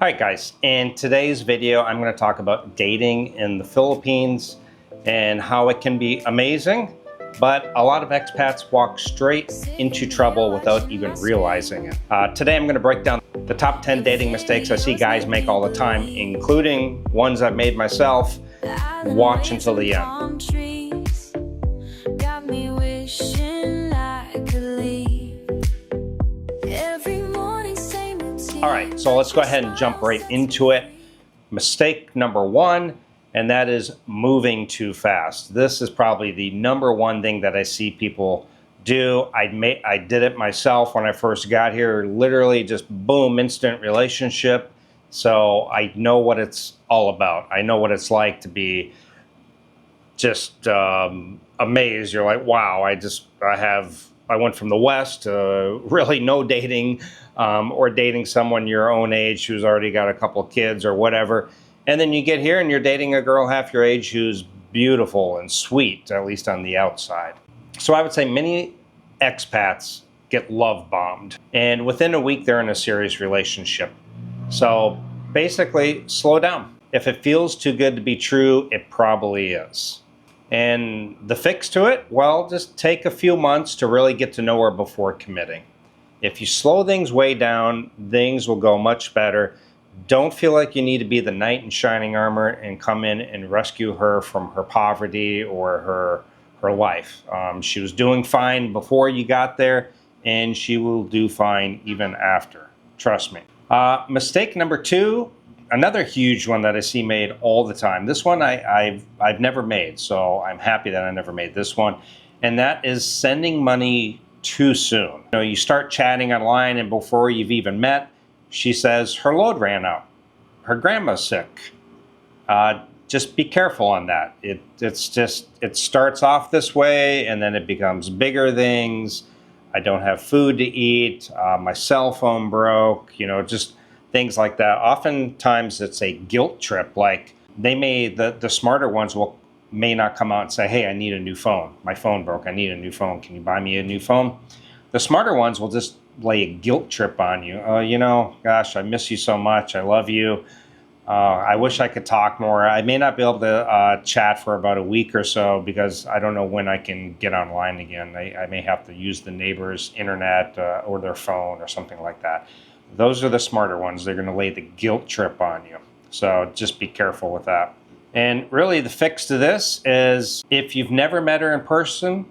Alright guys, in today's video I'm going to talk about dating in the Philippines and how it can be amazing, but a lot of expats walk straight into trouble without even realizing it. Today I'm going to break down the top 10 dating mistakes I see guys make all the time, including ones I've made myself. Watch until the end. All right, so let's go ahead and jump right into it. Mistake number one, and that is moving too fast. This is probably the number one thing that I see people do. I did it myself when I first got here, literally just boom, instant relationship. So I know what it's all about. I know what it's like to be just amazed. You're like, wow, I went from the West to really no dating, or dating someone your own age who's already got a couple of kids or whatever. And then you get here and you're dating a girl half your age who's beautiful and sweet, at least on the outside. So I would say many expats get love bombed. And within a week, they're in a serious relationship. So basically, slow down. If it feels too good to be true, it probably is. And the fix to it, well, just take a few months to really get to know her before committing. If you slow things way down, things will go much better. Don't feel like you need to be the knight in shining armor and come in and rescue her from her poverty or her life. She was doing fine before you got there, and she will do fine even after. Trust me. Mistake number two, another huge one that I see made all the time. This one I've never made, so I'm happy that I never made this one. And that is sending money too soon. You know, you start chatting online, and before you've even met, she says her load ran out. Her grandma's sick. Just be careful on that. It starts off this way, and then it becomes bigger things. I don't have food to eat. My cell phone broke. You know, just things like that. Oftentimes it's a guilt trip. Like the smarter ones may not come out and say, hey, I need a new phone. My phone broke. I need a new phone. Can you buy me a new phone? The smarter ones will just lay a guilt trip on you. Oh, you know, gosh, I miss you so much. I love you. I wish I could talk more. I may not be able to chat for about a week or so because I don't know when I can get online again. I may have to use the neighbor's internet or their phone or something like that. Those are the smarter ones. They're going to lay the guilt trip on you. So just be careful with that. And really the fix to this is if you've never met her in person,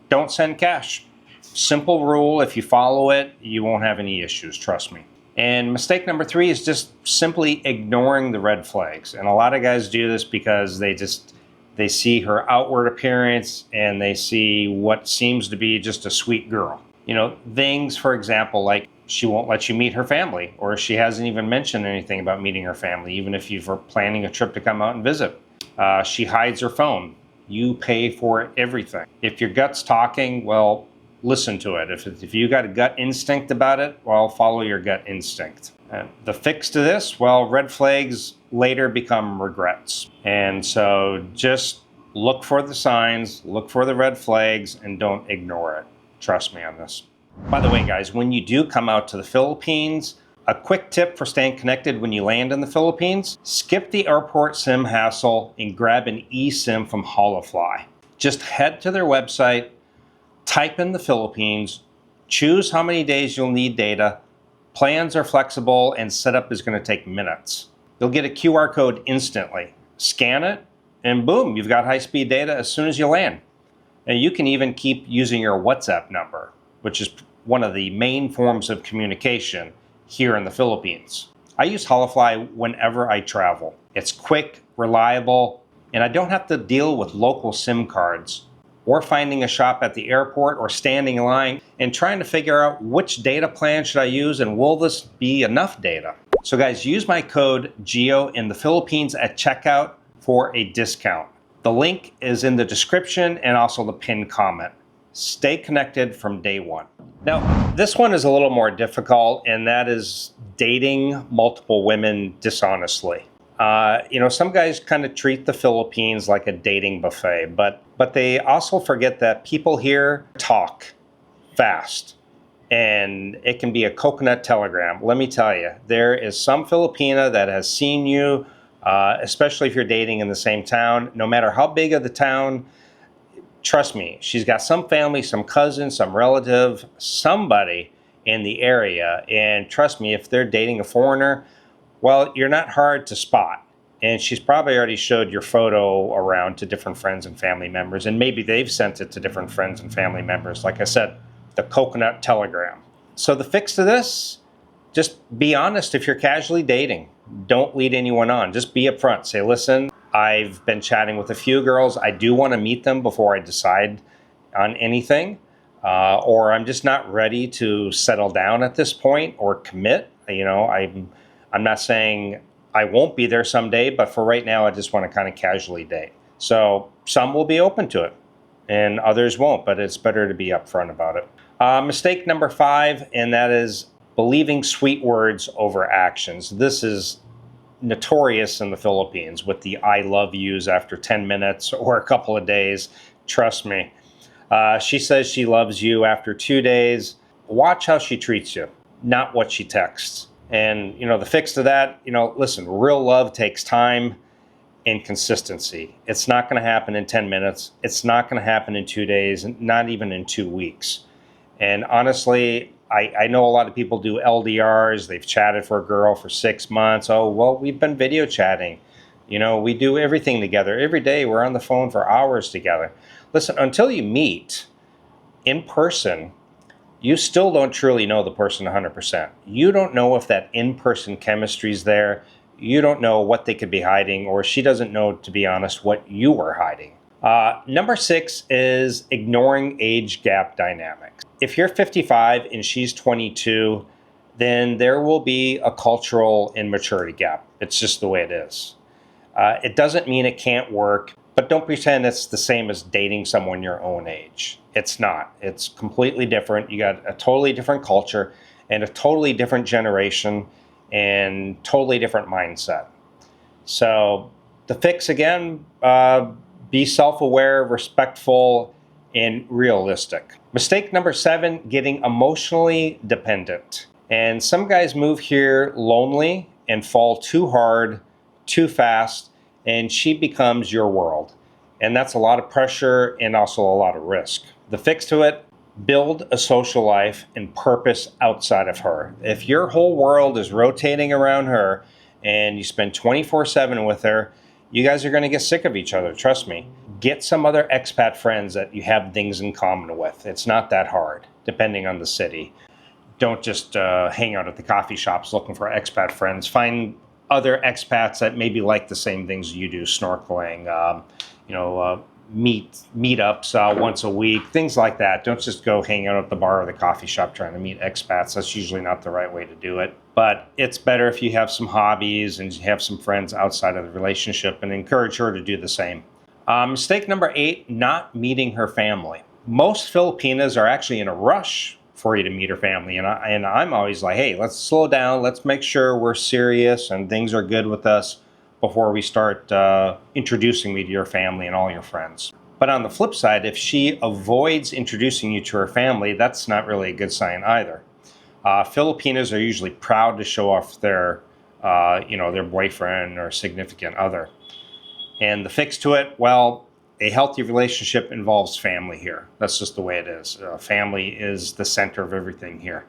don't send cash. Simple rule. If you follow it, you won't have any issues. Trust me. And mistake number three is just simply ignoring the red flags. And a lot of guys do this because they see her outward appearance and they see what seems to be just a sweet girl. You know, things, for example, like she won't let you meet her family, or she hasn't even mentioned anything about meeting her family, even if you're planning a trip to come out and visit. She hides her phone. You pay for everything. If your gut's talking, well, listen to it. If you got a gut instinct about it, well, follow your gut instinct. The fix to this, well, red flags later become regrets. And so just look for the signs, look for the red flags, and don't ignore it. Trust me on this. By the way, guys, when you do come out to the Philippines, a quick tip for staying connected when you land in the Philippines, skip the airport SIM hassle and grab an eSIM from Holofly. Just head to their website, type in the Philippines, choose how many days you'll need data. Plans are flexible and setup is going to take minutes. You'll get a QR code instantly. Scan it and boom, you've got high-speed data as soon as you land. And you can even keep using your WhatsApp number, which is one of the main forms of communication here in the Philippines. I use Holofly whenever I travel. It's quick, reliable, and I don't have to deal with local SIM cards or finding a shop at the airport or standing in line and trying to figure out which data plan should I use and will this be enough data. So guys, use my code GEO in the Philippines at checkout for a discount. The link is in the description and also the pinned comment. Stay connected from day one. Now, this one is a little more difficult, and that is dating multiple women dishonestly. You know, some guys kind of treat the Philippines like a dating buffet, but they also forget that people here talk fast. and it can be a coconut telegram. Let me tell you, there is some Filipina that has seen you, especially if you're dating in the same town. No matter how big of the town, trust me, she's got some family, some cousin, some relative, somebody in the area. And trust me, if they're dating a foreigner, well, you're not hard to spot. And she's probably already showed your photo around to different friends and family members. And maybe they've sent it to different friends and family members. Like I said, the coconut telegram. So the fix to this, just be honest if you're casually dating. Don't lead anyone on. Just be upfront. Say, listen, I've been chatting with a few girls. I do want to meet them before I decide on anything. Or I'm just not ready to settle down at this point or commit. I'm not saying I won't be there someday, but for right now, I just want to kind of casually date. So some will be open to it and others won't, but it's better to be upfront about it. Mistake number 5, and that is believing sweet words over actions. This is notorious in the Philippines with the I love yous after 10 minutes or a couple of days. Trust me. She says she loves you after 2 days. Watch how she treats you, not what she texts. And, the fix to that, listen, real love takes time and consistency. It's not going to happen in 10 minutes. It's not going to happen in 2 days, not even in 2 weeks. And honestly, I know a lot of people do LDRs. They've chatted for a girl for 6 months. Oh, well, we've been video chatting. We do everything together. Every day we're on the phone for hours together. Listen, until you meet in person, you still don't truly know the person 100%. You don't know if that in-person chemistry is there. You don't know what they could be hiding, or she doesn't know, to be honest, what you were hiding. Number 6 is ignoring age gap dynamics. If you're 55 and she's 22, then there will be a cultural immaturity gap. It's just the way it is. It doesn't mean it can't work, but don't pretend it's the same as dating someone your own age. It's not. It's completely different. You got a totally different culture and a totally different generation and totally different mindset. So the fix, again, be self-aware, respectful, and realistic. Mistake number 7, getting emotionally dependent. And some guys move here lonely and fall too hard, too fast, and she becomes your world. And that's a lot of pressure and also a lot of risk. The fix to it, build a social life and purpose outside of her. If your whole world is rotating around her and you spend 24/7 with her, you guys are going to get sick of each other, trust me. Get some other expat friends that you have things in common with. It's not that hard, depending on the city. Don't just hang out at the coffee shops looking for expat friends. Find other expats that maybe like the same things you do, snorkeling, meetups once a week, things like that. Don't just go hang out at the bar or the coffee shop trying to meet expats. That's usually not the right way to do it. But it's better if you have some hobbies and you have some friends outside of the relationship, and encourage her to do the same. Mistake number 8, not meeting her family. Most Filipinas are actually in a rush for you to meet her family. And I'm always like, hey, let's slow down. Let's make sure we're serious and things are good with us before we start introducing me to your family and all your friends. But on the flip side, if she avoids introducing you to her family, that's not really a good sign either. Filipinas are usually proud to show off their boyfriend or significant other. And the fix to it, well, a healthy relationship involves family here. That's just the way it is. Family is the center of everything here.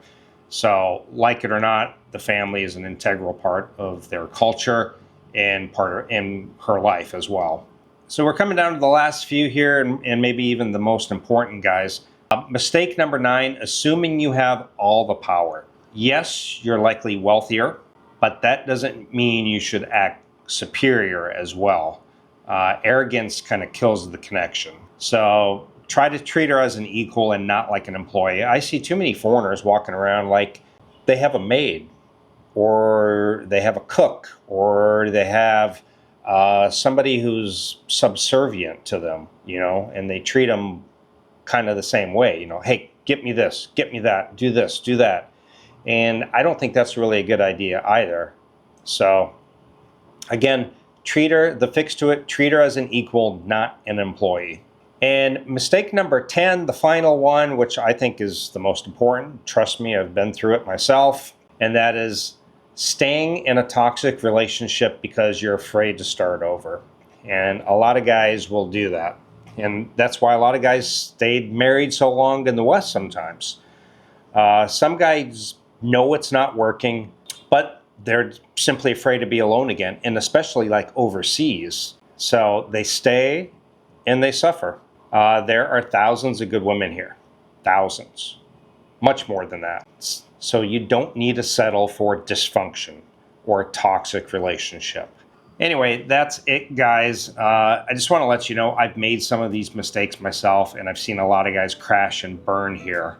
So, like it or not, the family is an integral part of their culture and in her life as well. So we're coming down to the last few here, and maybe even the most important, guys. Mistake number 9, assuming you have all the power. Yes, you're likely wealthier, but that doesn't mean you should act superior as well. Arrogance kind of kills the connection. So try to treat her as an equal and not like an employee. I see too many foreigners walking around like they have a maid, or they have a cook, or they have somebody who's subservient to them, and they treat them kind of the same way. Hey, get me this, get me that, do this, do that. And I don't think that's really a good idea either. So again, the fix to it, treat her as an equal, not an employee. And mistake number 10, the final one, which I think is the most important, trust me, I've been through it myself, and that is staying in a toxic relationship because you're afraid to start over. And a lot of guys will do that. And that's why a lot of guys stayed married so long in the West sometimes. Some guys know it's not working, but they're simply afraid to be alone again, and especially like overseas. So they stay and they suffer. There are thousands of good women here. Thousands. Much more than that. So you don't need to settle for dysfunction or a toxic relationship. Anyway, that's it, guys. I just want to let you know I've made some of these mistakes myself, and I've seen a lot of guys crash and burn here.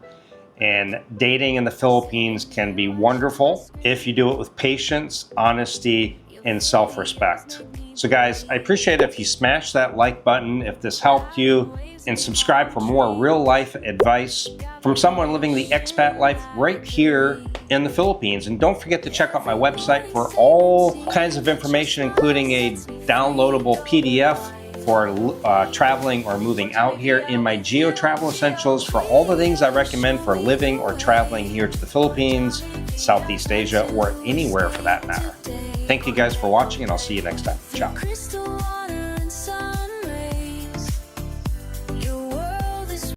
And dating in the Philippines can be wonderful if you do it with patience, honesty, and self-respect. So guys, I appreciate it if you smash that like button if this helped you, and subscribe for more real life advice from someone living the expat life right here in the Philippines. And don't forget to check out my website for all kinds of information, including a downloadable PDF for traveling or moving out here, in my Geo Travel Essentials for all the things I recommend for living or traveling here to the Philippines, Southeast Asia, or anywhere for that matter. Thank you guys for watching, and I'll see you next time. Ciao.